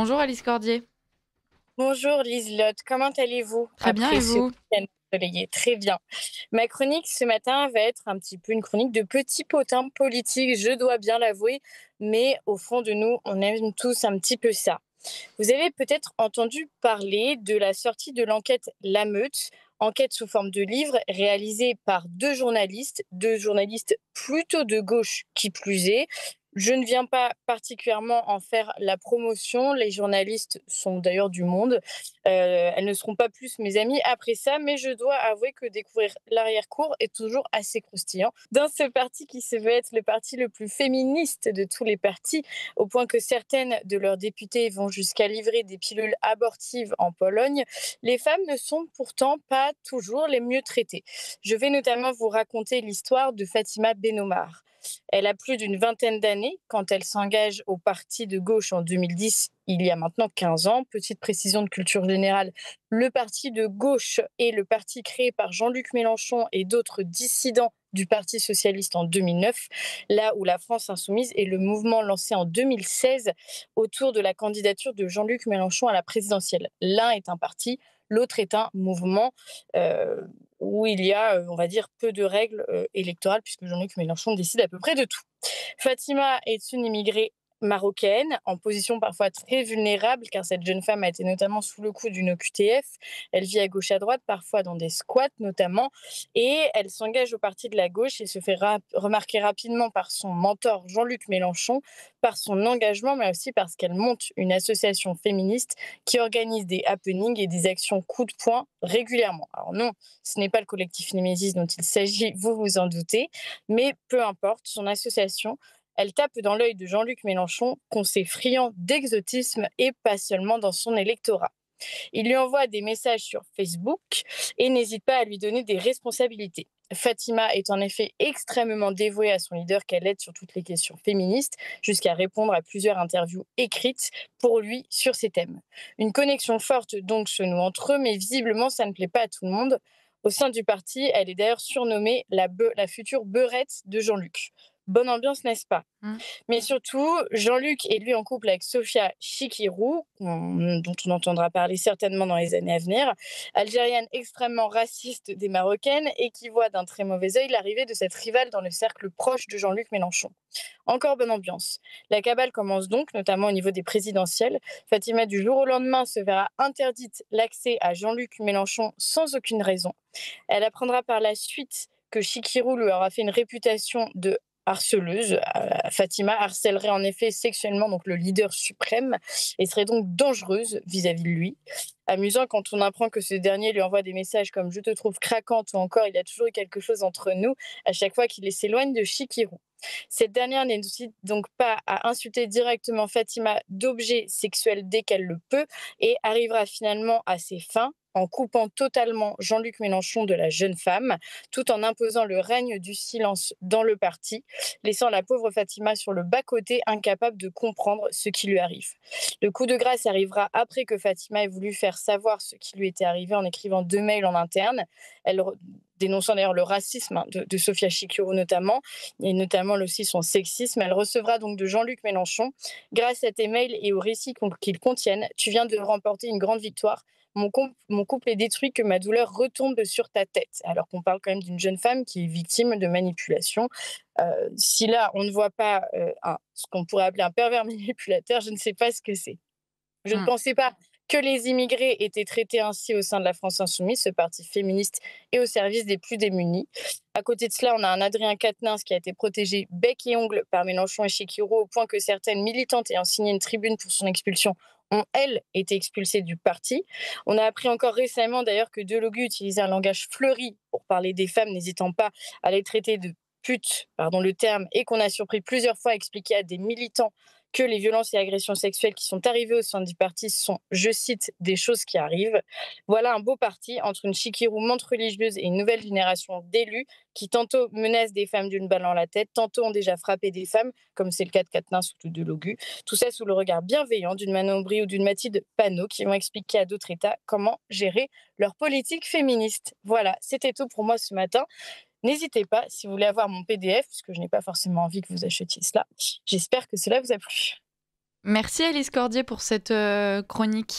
Bonjour Alice Cordier. Bonjour Liselotte, comment allez-vous Très bien et après ce vous? week-end ensoleillé? Très bien. Ma chronique ce matin va être un petit peu une chronique de petits potins politiques, je dois bien l'avouer, mais au fond de nous, on aime tous un petit peu ça. Vous avez peut-être entendu parler de la sortie de l'enquête La Meute, enquête sous forme de livre réalisée par deux journalistes plutôt de gauche qui plus est. Je ne viens pas particulièrement en faire la promotion. Les journalistes sont d'ailleurs du monde. Elles ne seront pas plus mes amies après ça, mais je dois avouer que découvrir l'arrière-cour est toujours assez croustillant. Dans ce parti qui se veut être le parti le plus féministe de tous les partis, au point que certaines de leurs députées vont jusqu'à livrer des pilules abortives en Pologne, les femmes ne sont pourtant pas toujours les mieux traitées. Je vais notamment vous raconter l'histoire de Fatima Benomar. Elle a plus d'une vingtaine d'années quand elle s'engage au parti de gauche en 2010, il y a maintenant 15 ans. Petite précision de culture générale, le parti de gauche est le parti créé par Jean-Luc Mélenchon et d'autres dissidents du Parti socialiste en 2009, là où la France insoumise est le mouvement lancé en 2016 autour de la candidature de Jean-Luc Mélenchon à la présidentielle. L'un est un parti, l'autre est un mouvement euh, où il y a, on va dire, peu de règles électorales, puisque Jean-Luc Mélenchon décide à peu près de tout. Fatima est une immigrée marocaine, en position parfois très vulnérable, car cette jeune femme a été notamment sous le coup d'une OQTF. Elle vit à gauche à droite, parfois dans des squats notamment, et elle s'engage au parti de la gauche et se fait remarquer rapidement par son mentor Jean-Luc Mélenchon, par son engagement, mais aussi parce qu'elle monte une association féministe qui organise des happenings et des actions coup de poing régulièrement. Alors non, ce n'est pas le collectif Némésis dont il s'agit, vous vous en doutez, mais peu importe, son association, elle tape dans l'œil de Jean-Luc Mélenchon, qu'on sait friand d'exotisme et pas seulement dans son électorat. Il lui envoie des messages sur Facebook et n'hésite pas à lui donner des responsabilités. Fatima est en effet extrêmement dévouée à son leader qu'elle aide sur toutes les questions féministes, jusqu'à répondre à plusieurs interviews écrites pour lui sur ces thèmes. Une connexion forte donc se noue entre eux, mais visiblement ça ne plaît pas à tout le monde. Au sein du parti, elle est d'ailleurs surnommée la future beurette de Jean-Luc. Bonne ambiance, n'est-ce pas? Mmh. Mais surtout, Jean-Luc est lui en couple avec Sofia Chikirou, dont on entendra parler certainement dans les années à venir, algérienne extrêmement raciste des Marocaines et qui voit d'un très mauvais œil l'arrivée de cette rivale dans le cercle proche de Jean-Luc Mélenchon. Encore bonne ambiance. La cabale commence donc, notamment au niveau des présidentielles. Fatima, du jour au lendemain, se verra interdite l'accès à Jean-Luc Mélenchon sans aucune raison. Elle apprendra par la suite que Chikirou lui aura fait une réputation de harceleuse. Fatima harcèlerait en effet sexuellement donc le leader suprême et serait donc dangereuse vis-à-vis de lui. Amusant quand on apprend que ce dernier lui envoie des messages comme je te trouve craquante ou encore il y a toujours eu quelque chose entre nous à chaque fois qu'il s'éloigne de Chikirou. Cette dernière n'hésite donc pas à insulter directement Fatima d'objets sexuels dès qu'elle le peut et arrivera finalement à ses fins en coupant totalement Jean-Luc Mélenchon de la jeune femme, tout en imposant le règne du silence dans le parti, laissant la pauvre Fatima sur le bas-côté, incapable de comprendre ce qui lui arrive. Le coup de grâce arrivera après que Fatima ait voulu faire savoir ce qui lui était arrivé en écrivant 2 mails en interne, elle dénonçant d'ailleurs le racisme de Sofia Chikirou notamment, et notamment aussi son sexisme. Elle recevra donc de Jean-Luc Mélenchon, grâce à tes mails et aux récits qu'ils contiennent, tu viens de remporter une grande victoire. Mon couple est détruit, que ma douleur retombe sur ta tête. Alors qu'on parle quand même d'une jeune femme qui est victime de manipulation. Si là, on ne voit pas ce qu'on pourrait appeler un pervers manipulateur, je ne sais pas ce que c'est. Je ne Mmh. pensais pas que les immigrés étaient traités ainsi au sein de la France insoumise, ce parti féministe et au service des plus démunis. À côté de cela, on a un Adrien Quatennens qui a été protégé bec et ongle par Mélenchon et Chikiro, au point que certaines militantes ayant signé une tribune pour son expulsion ont, elles, été expulsées du parti. On a appris encore récemment d'ailleurs que Delogu utilisait un langage fleuri pour parler des femmes, n'hésitant pas à les traiter de putes, pardon le terme, et qu'on a surpris plusieurs fois à expliquer à des militants que les violences et agressions sexuelles qui sont arrivées au sein du parti sont, je cite, des choses qui arrivent. Voilà un beau parti entre une chiquiroumante religieuse et une nouvelle génération d'élus qui tantôt menacent des femmes d'une balle dans la tête, tantôt ont déjà frappé des femmes, comme c'est le cas de Quatennens ou de Logu. Tout ça sous le regard bienveillant d'une Manon Aubry ou d'une Mathilde Panot qui vont expliquer à d'autres États comment gérer leur politique féministe. Voilà, c'était tout pour moi ce matin. N'hésitez pas, si vous voulez avoir mon PDF, puisque je n'ai pas forcément envie que vous achetiez cela. J'espère que cela vous a plu. Merci Alice Cordier pour cette chronique.